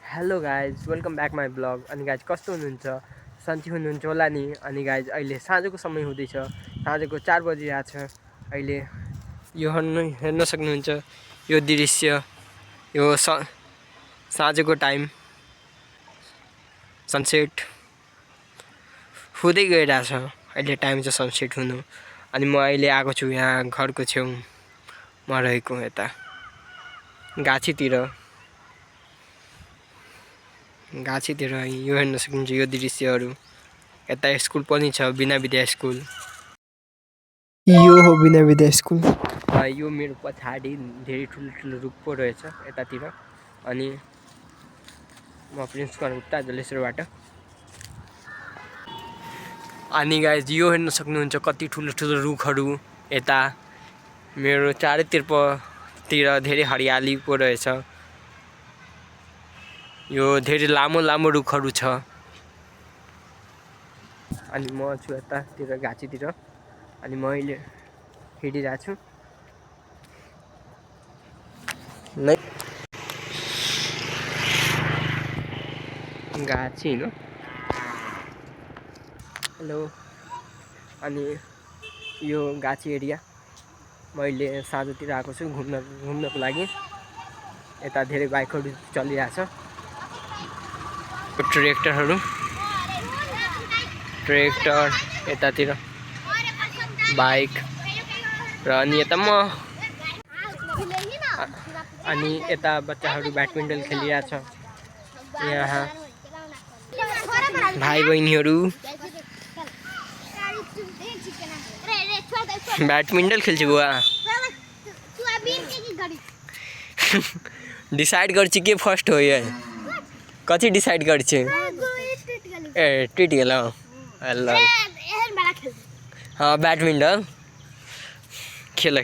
Hello guys welcome back my blog. अनि guys कस्तो हुनुहुन्छ? सन्चै हुनुहुन्छ होला नि। अनि गाइज अहिले साँझको समय हुँदैछ, साँझको 4 बजिरहेको छ। अहिले यो हेर्न सक्नुहुन्छ यो दृश्य, यो साँझको टाइम सनसेट हुँदै गइरहेछ। अहिले टाइम चाहिँ सनसेट हुनु। अनि म अहिले आएको छु यहाँ घरको छेउमा रहेको यता गाछीतिर यो हेर्न सक्नुहुन्छ यो दृश्यहरू। यता स्कुल पनि छ, बिना विद्या स्कुल। यो हो बिना विद्या स्कुल। यो मेरो पछाडि धेरै ठुलो रुख पो रहेछ यतातिर। अनि म प्रिन्स गुप्ता जलेश्वरबाट। अनि गाइज यो हेर्न सक्नुहुन्छ कति ठुलो रुखहरू यता मेरो चारैतिर धेरै हरियाली पो रहेछ। यो धेरै लामो रुखहरू छ। अनि म छु यतातिर गाछीतिर। अनि म अहिले हिँडिरहेको छु। गाछी हो। हेलो। अनि यो गाछी एरिया मैले साँझतिर आएको छु घुम्नको लागि। यता धेरै बाइकहरू चलिरहेछ। ट्र्याक्टर यतातिर बाइक र अनि यता म। अनि यता बच्चाहरू ब्याडमिन्टन खेलिरहेछ। यहाँ भाइ बहिनीहरू ब्याडमिन्टन खेल्छ। बुवा डिसाइड गर्छ के फर्स्ट हो यो कति डिसाइड गर्छ? ए टिट गेल ल। हाँ बैडमिंटन खेल।